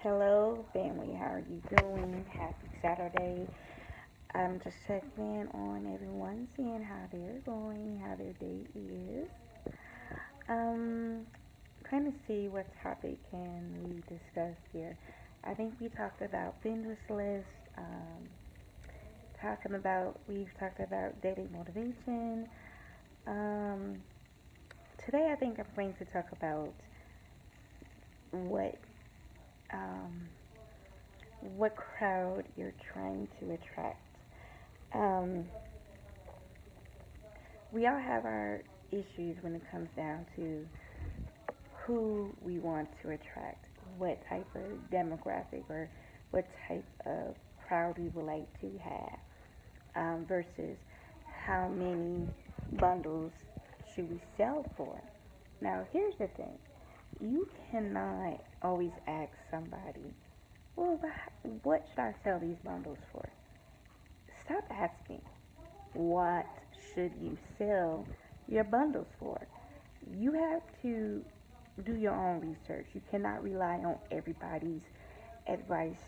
Hello, family. How are you doing? Happy Saturday. I'm just checking in on everyone, seeing how they're going, how their day is. Um, Trying to see what topic can we discuss here. I think we talked about vendors list. We've talked about daily motivation. Um, Today I think I'm going to talk about what um, what crowd you're trying to attract. Um, we all have our issues when it comes down to who we want to attract, what type of demographic or what type of crowd we would like to have, versus how many bundles should we sell for. Now, here's the thing: you cannot always ask somebody, well, what should I sell these bundles for? Stop asking, what should you sell your bundles for? You have to do your own research. You cannot rely on everybody's advice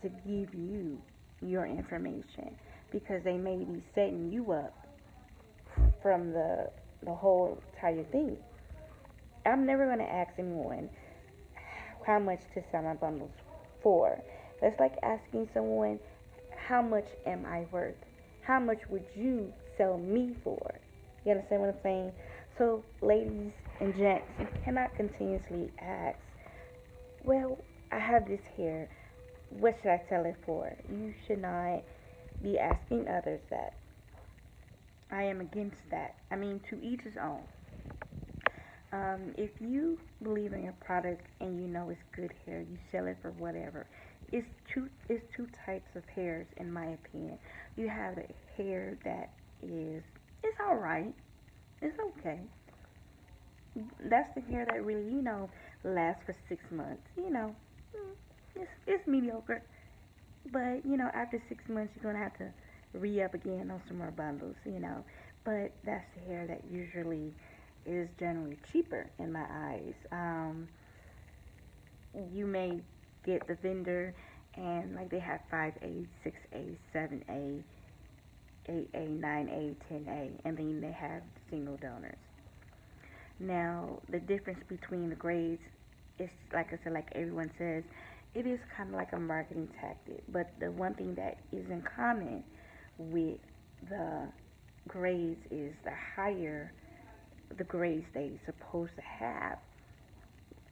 to give you your information because they may be setting you up from the whole entire thing. I'm never going to ask anyone how much to sell my bundles for. That's like asking someone, how much am I worth? How much would you sell me for? You understand what I'm saying? So, ladies and gents, you cannot continuously ask, well, I have this hair. What should I sell it for? You should not be asking others that. I am against that. I mean, to each his own. If you believe in your product and you know it's good hair, you sell it for whatever. It's two types of hairs in my opinion. You have the hair that is it's all right, it's okay. That's the hair that really lasts for 6 months. It's mediocre, but after 6 months you're gonna have to re up again on some more bundles. But that's the hair that usually is generally cheaper in my eyes. You may get the vendor and like they have 5A, 6A, 7A, 8A, 9A, 10A, and then they have single donors. Now, the difference between the grades is, like I said, like everyone says, it is kind of like a marketing tactic. But the one thing that is in common with the grades is the higher the grades they supposed to have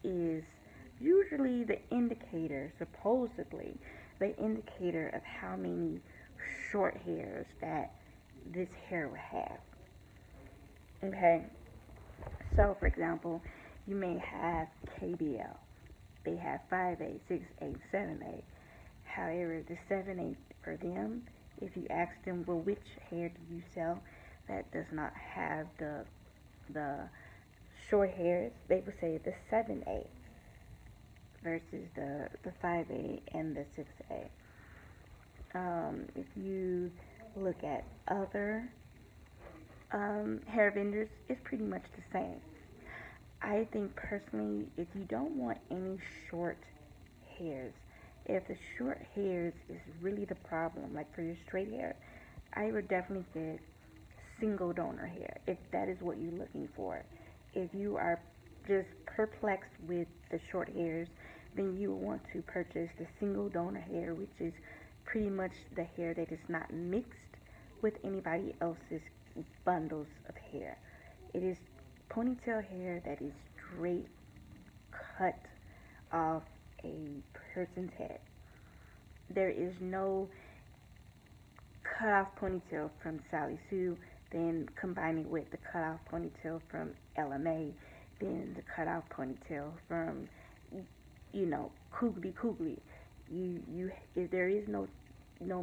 is usually the indicator, supposedly, the indicator of how many short hairs that this hair would have. Okay, so for example, you may have KBL. They have 5A, 6A, 7A. However, the 7A for them, if you ask them, well, which hair do you sell that does not have the short hairs, they would say the 7A versus the 5A and the 6A. If you look at other hair vendors, it's pretty much the same. I think personally, if you don't want any short hairs, if the short hairs is really the problem, like for your straight hair, I would definitely get single donor hair if that is what you're looking for. If you are just perplexed with the short hairs, then you want to purchase the single donor hair, which is pretty much the hair that is not mixed with anybody else's bundles of hair. It is ponytail hair that is straight cut off a person's head. There is no cut off ponytail from Sally Sue, then combining with the cut off ponytail from LMA, then the cut off ponytail from Koogly Koogly. If there is no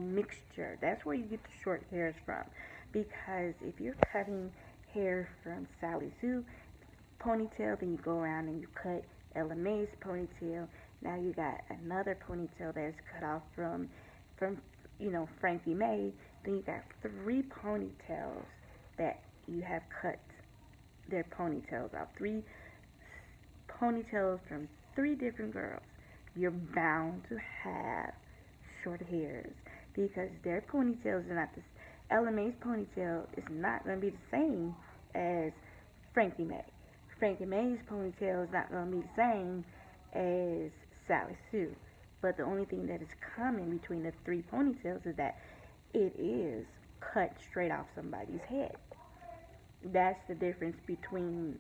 mixture. That's where you get the short hairs from. Because if you're cutting hair from Sally Sue ponytail, then you go around and you cut LMA's ponytail. Now you got another ponytail that's cut off from Frankie May. Then you got three ponytails that you have cut their ponytails off. Three ponytails from three different girls. you're bound to have short hairs because their ponytails are not the Ella Mae's ponytail is not going to be the same as Frankie Mae. Frankie Mae's ponytail is not going to be the same as Sally Sue. But the only thing that is common between the three ponytails is that it is cut straight off somebody's head. That's the difference between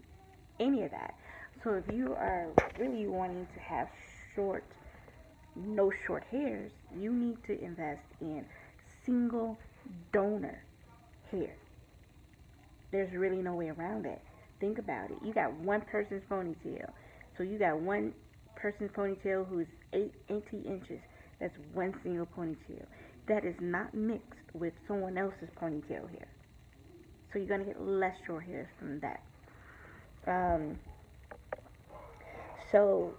any of that. So if you are really wanting to have short, no short hairs, you need to invest in single donor hair. There's really no way around it. Think about it. You got one person's ponytail. So you got one person's ponytail who's 18 inches. That's one single ponytail. That is not mixed with someone else's ponytail hair. So you're going to get less short hairs from that. Um, so,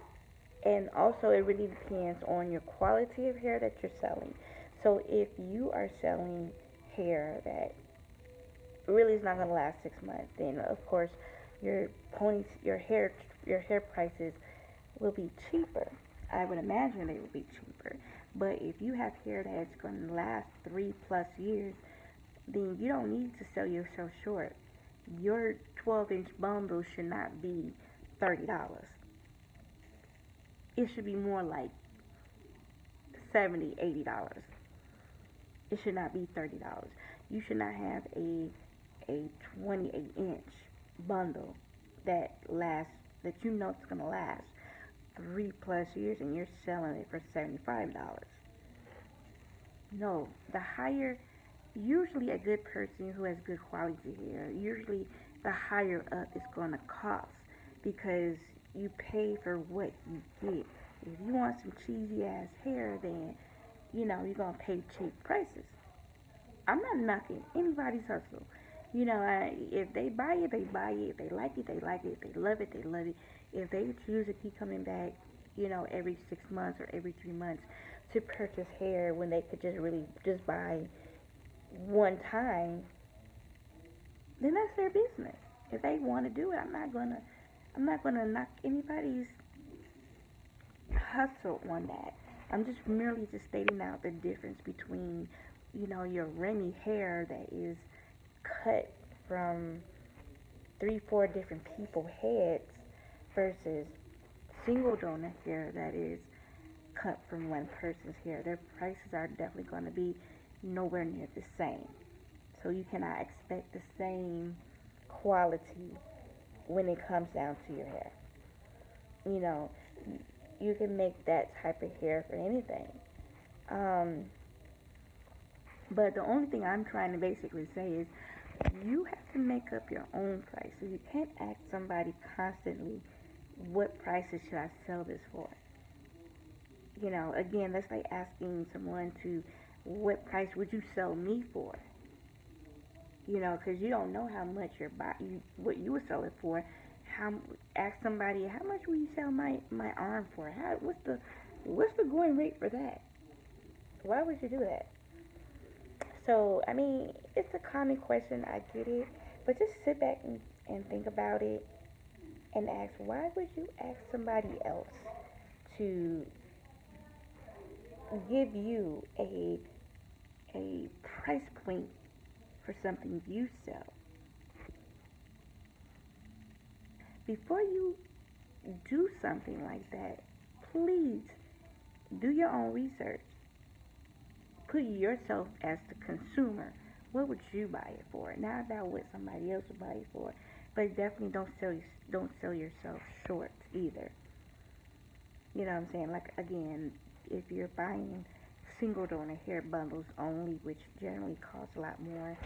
and also it really depends on your quality of hair that you're selling. So if you are selling hair that really is not going to last 6 months, then of course your your hair prices will be cheaper. I would imagine they will be cheaper. But if you have hair that's going to last 3+ years, then you don't need to sell yourself short. Your 12-inch bundle should not be $30. It should be more like $70, $80. It should not be $30. You should not have a 28-inch bundle that lasts that you know it's gonna last 3+ years and you're selling it for $75. No, the higher, usually a good person who has good quality hair, usually the higher up it's gonna cost because you pay for what you get. If you want some cheesy ass hair, then you're gonna pay cheap prices. I'm not knocking anybody's hustle. If they buy it, they buy it. If they like it, they like it. If they love it, they love it. If they choose to keep coming back, every 6 months or every 3 months to purchase hair when they could just really just buy one time, then that's their business. If they want to do it, I'm not gonna knock anybody's hustle on that. I'm just merely just stating out the difference between, your Remy hair that is cut from 3, 4 different people's heads versus single donor hair that is cut from one person's hair. Their prices are definitely going to be nowhere near the same. So you cannot expect the same quality when it comes down to your hair. You know, you can make that type of hair for anything. Um, but the only thing I'm trying to basically say is you have to make up your own price. So you can't ask somebody constantly, what prices should I sell this for? Again, that's like asking someone to, what price would you sell me for? Because you don't know how much what you would sell it for. Ask somebody, how much will you sell my arm for? What's the going rate for that? Why would you do that? So, I mean, it's a common question. I get it, but just sit back and think about it and ask, why would you ask somebody else to give you a price point for something you sell? Before you do something like that, please do your own research. Put yourself as the consumer. What would you buy it for? Not about what somebody else would buy it for, but definitely don't sell yourself short either. You know what I'm saying? Like, again, if you're buying single donor hair bundles only, which generally cost a lot more,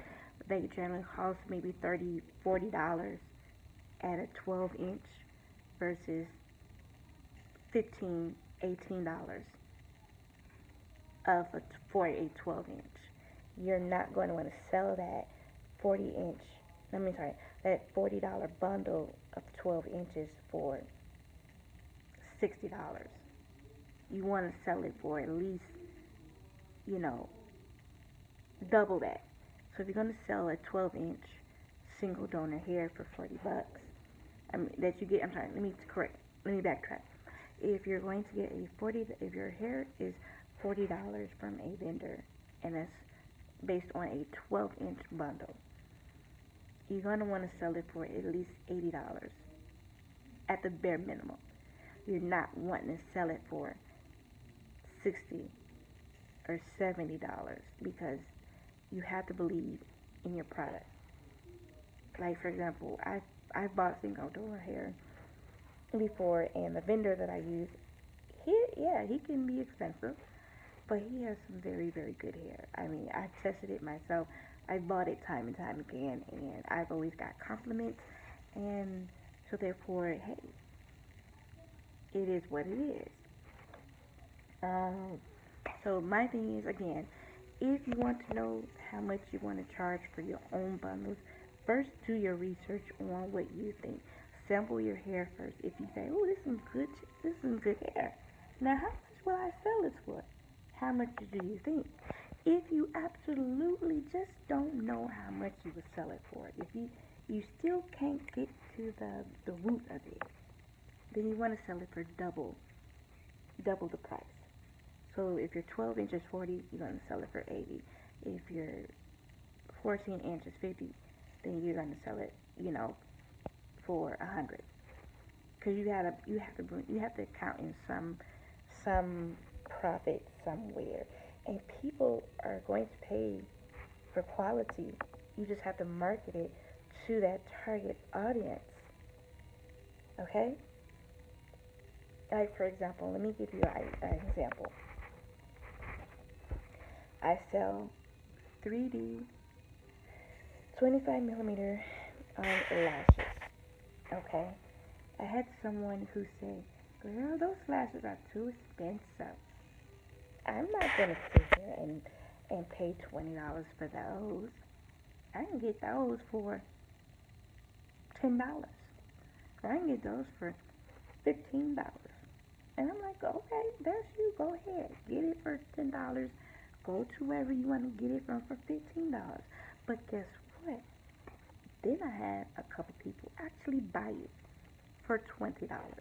they generally cost maybe $30, $40 at a 12-inch versus $15, $18 for a 12-inch. You're not going to want to sell that 40-inch, that $40 bundle of 12 inches for $60. You want to sell it for at least, you know, double that. So if you're going to sell a 12-inch single donor hair for $40, that you get, let me backtrack. if you're going to get a 40, if your hair is $40 from a vendor, and that's based on a 12-inch bundle, you're going to want to sell it for at least $80 at the bare minimum. You're not wanting to sell it for 60 or $70 because you have to believe in your product. Like for example, I bought Cinco de hair before, and the vendor that I use, he can be expensive, but he has some very very good hair. I mean, I've tested it myself. I bought it time and time again, and I've always got compliments, and so therefore, hey, it is what it is. Um, so my thing is again, if you want to know how much you want to charge for your own bundles, first do your research on what you think. Sample your hair first. If you say, "Oh, this is some good hair," now how much will I sell this for? How much do you think? If you absolutely just don't know how much you would sell it for, if you still can't get to the root of it, then you want to sell it for double the price. So if you're 12 inches 40, you're going to sell it for 80. If you're 14 inches 50, then you're going to sell it, for 100. Because you have to count in some profit somewhere, and people are going to pay for quality. You just have to market it to that target audience. Okay? Like for example, let me give you an example. I sell 3D 25 millimeter lashes. Okay? I had someone who said, "Girl, those lashes are too expensive. I'm not gonna sit here and pay $20 for those. I can get those for $10. Or I can get those for $15." And I'm like, "Okay, that's you. Go ahead, get it for $10. Go to wherever you want to get it from for $15." But guess what? Then I had a couple people actually buy it for $20.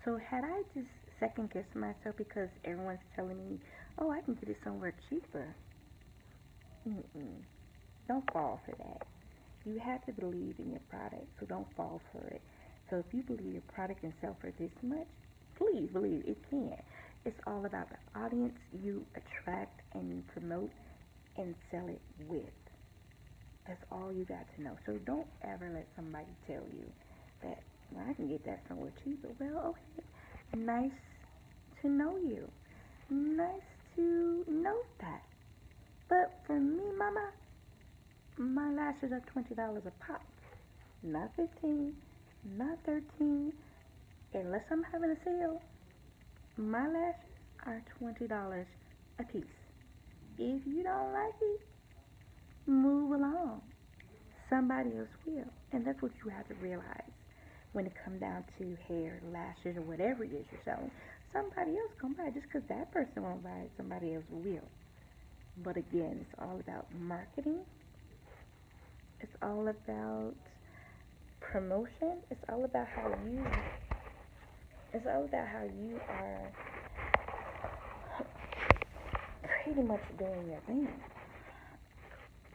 So had I just second guessed myself because everyone's telling me, "Oh, I can get it somewhere cheaper," mm-mm, don't fall for that. You have to believe in your product, so don't fall for it. So if you believe your product can sell for this much, please believe it can. It's all about the audience you attract and you promote and sell it with. That's all you got to know. So don't ever let somebody tell you that, "Well, I can get that somewhere cheaper." Well, okay, nice to know you. Nice to know that. But for me, mama, my lashes are $20 a pop. Not 15, not 13. Unless I'm having a sale, my lashes are $20 a piece. If you don't like it, move along. Somebody else will. And that's what you have to realize when it comes down to hair, lashes, or whatever it is you're selling. Somebody else come buy it. Just because that person won't buy it, somebody else will. But again, it's all about marketing. It's all about promotion. It's all about how you are pretty much doing your thing.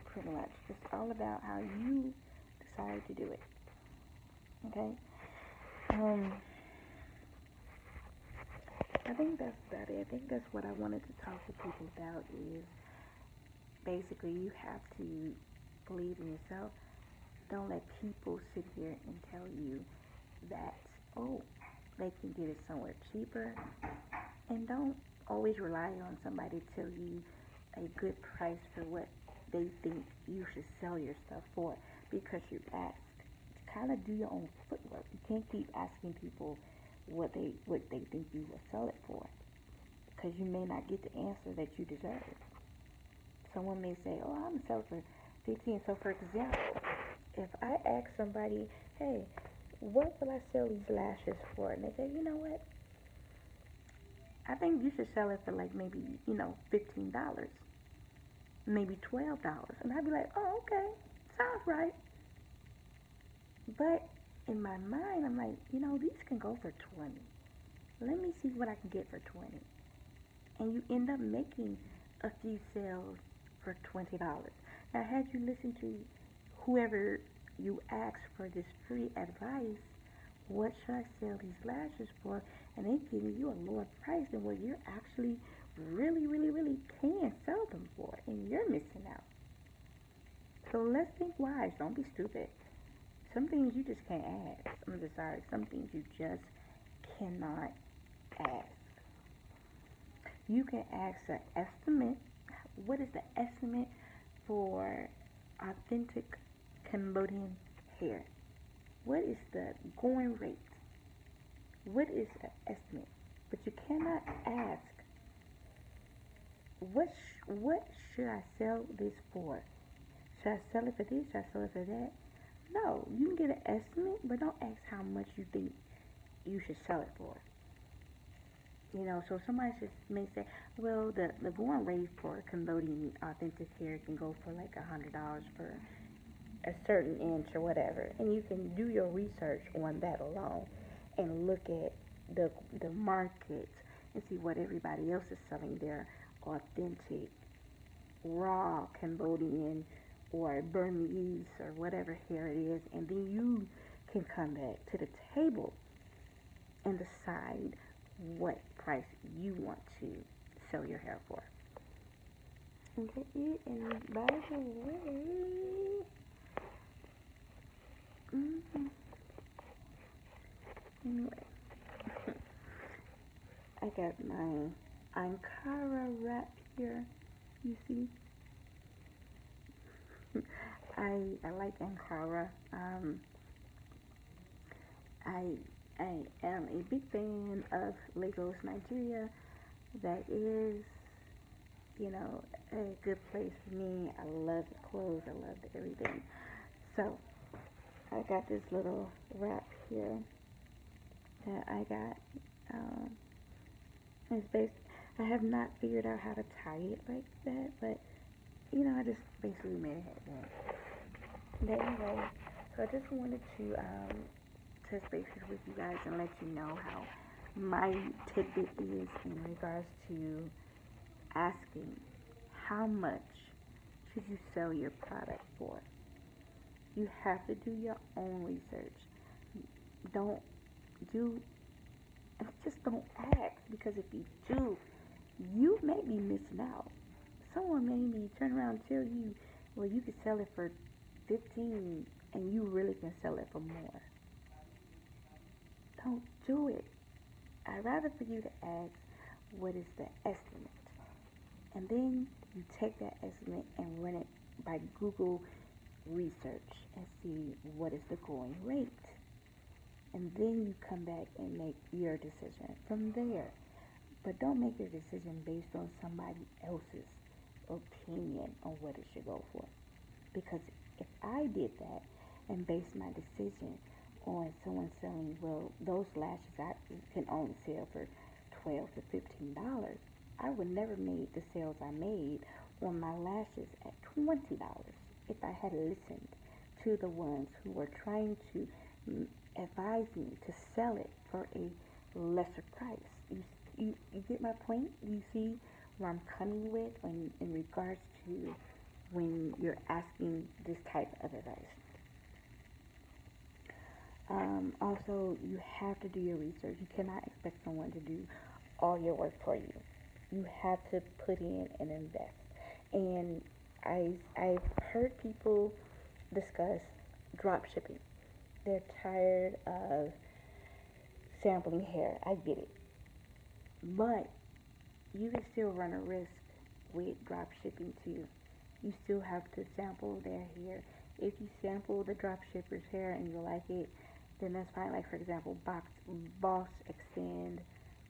Pretty much. It's all about how you decide to do it. Okay? Um, I think that's about it. I think that's what I wanted to talk to people about is basically you have to believe in yourself. Don't let people sit here and tell you that, oh, they can get it somewhere cheaper. And don't always rely on somebody to tell you a good price for what they think you should sell your stuff for because you asked. Kind of do your own footwork. You can't keep asking people what they think you will sell it for because you may not get the answer that you deserve. Someone may say, "Oh, I'm gonna sell it for 15." So, for example, if I ask somebody, "Hey, what will I sell these lashes for?" and they say, "You know what? I think you should sell it for like maybe $15, maybe $12," and I'd be like, "Oh, okay, sounds right." But in my mind, I'm like, these can go for 20. let me see what I can get for 20. And you end up making a few sales for $20. Now, had you listened to whoever you asked for this free advice, what should I sell these lashes for? And they giving you a lower price than what you're actually really can sell them for, and you're missing out. So let's think wise. Don't be stupid. Some things you just can't ask. I'm just sorry. Some things you just cannot ask. You can ask an estimate. What is the estimate for authentic Cambodian hair? What is the going rate? What is the estimate? But you cannot ask, what should I sell this for? Should I sell it for this? Should I sell it for that? No, you can get an estimate, but don't ask how much you think you should sell it for. So somebody just may say, well, the going rate for Cambodian authentic hair can go for like $100 for a certain inch or whatever, and you can do your research on that alone and look at the market and see what everybody else is selling their authentic raw Cambodian or Burmese or whatever hair it is, and then you can come back to the table and decide what price you want to sell your hair for. Okay, and by the way, anyway, I got my Ankara wrap here. You see, I like Ankara. I I am a big fan of Lagos, Nigeria. That is, a good place for me. I love the clothes. I love everything. So I got this little wrap here that I got. Um, it's based. I have not figured out how to tie it like that, but I just basically made a headband. But anyway, so I just wanted to touch bases with you guys and let you know how my tidbit is in regards to asking how much should you sell your product for. You have to do your own research. Don't do just don't ask, because if you do, you may be missing out. Someone may turn around and tell you, well, you can sell it for 15 and you really can sell it for more. Don't do it. I'd rather for you to ask, what is the estimate? And then you take that estimate and run it by Google research and see what is the going rate. And then you come back and make your decision from there. But don't make your decision based on somebody else's opinion on what it should go for. Because if I did that and based my decision on someone selling, well, those lashes I can only sell for $12 to $15, I would never made the sales I made on my lashes at $20 if I had listened to the ones who were trying to advise me to sell it for a lesser price. You get my point? You see where I'm coming with in regards to when you're asking this type of advice. Also, you have to do your research. You cannot expect someone to do all your work for you. You have to put in and invest. And I've heard people discuss drop shipping. They're tired of sampling hair. I get it. But you can still run a risk with drop shipping too. You still have to sample their hair. If you sample the drop shipper's hair and you like it, then that's fine. Like, for example, Boss Extend,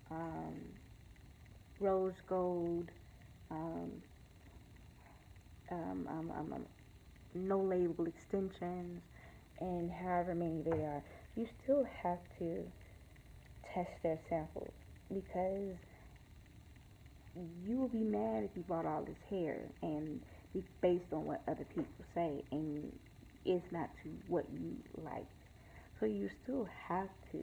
um, Rose Gold, um, um, um, um, um, no label extensions, and however many they are. You still have to test their samples, because you will be mad if you bought all this hair and be based on what other people say and it's not to what you like. So you still have to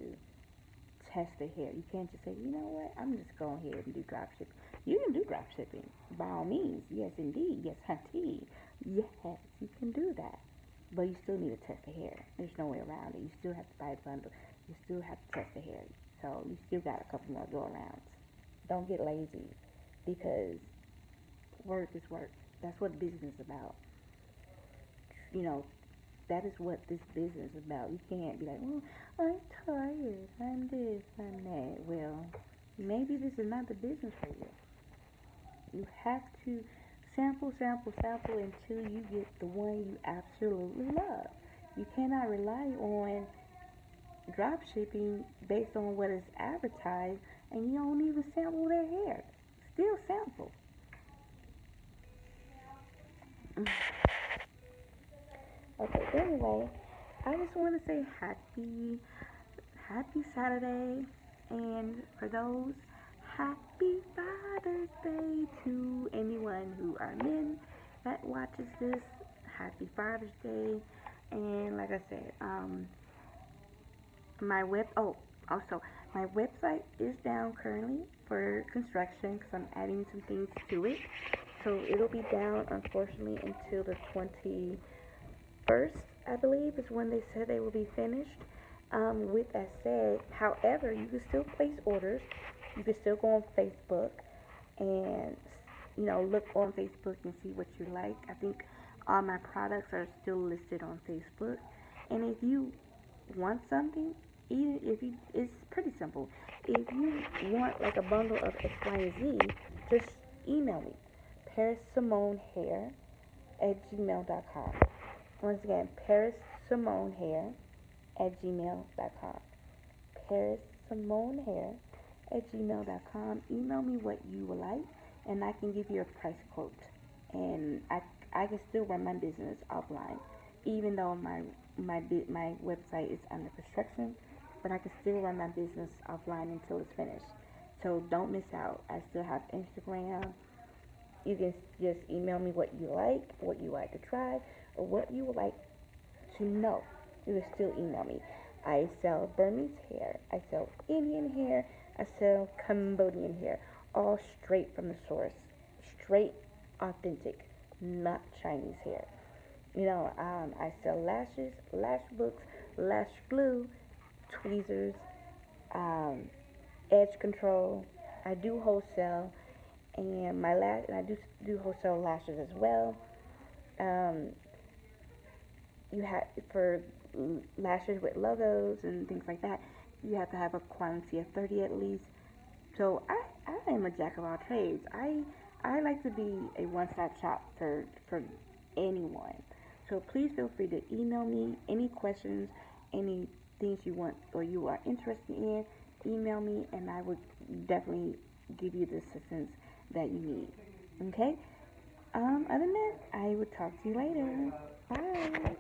test the hair. You can't just say, you know what, I'm just going ahead and do drop shipping. You can do drop shipping by all means. Yes, indeed. Yes, hunty. Yes, you can do that. But you still need to test the hair. There's no way around it. You still have to buy a bundle. You still have to test the hair. So you still got a couple more go arounds. Don't get lazy because work is work. That's what business is about. You know, that is what this business is about. You can't be like, well, I'm tired. I'm this, I'm that. Well, maybe this is not the business for you. You have to sample, sample, sample until you get the one you absolutely love. You cannot rely on drop shipping based on what is advertised and you don't even sample their hair. Still sample. Okay, anyway, I just want to say happy Saturday, and for those, happy Father's Day to anyone who are men that watches this. Happy Father's Day, and like I said, my web. Oh, also, my website is down currently for construction because I'm adding some things to it. So it'll be down, unfortunately, until the 21st, I believe, is when they said they will be finished. With that said, however, you can still place orders. You can still go on Facebook and look on Facebook and see what you like. I think all my products are still listed on Facebook. And if you want something, even if you, it's pretty simple. If you want like a bundle of X, Y, and Z, just email me, ParisSimoneHair at gmail.com. Once again, ParisSimoneHair at gmail.com. ParisSimoneHair at gmail.com. Email me what you would like, and I can give you a price quote. And I can still run my business offline, even though my website is under construction. But I can still run my business offline until it's finished. So don't miss out. I still have Instagram. You can just email me what you like to try, or what you would like to know. You can still email me. I sell Burmese hair. I sell Indian hair. I sell Cambodian hair. All straight from the source. Straight, authentic, not Chinese hair. I sell lashes, lash books, lash glue, tweezers, um, edge control. I do wholesale, and I do wholesale lashes as well. Um, you have for lashes with logos and things like that. You have to have a quantity of 30 at least. So I am a jack of all trades. I like to be a one-stop shop for anyone. So please feel free to email me any questions, any things you want or you are interested in. Email me, and I would definitely give you the assistance that you need. Okay. Other than that, I will talk to you later. Bye.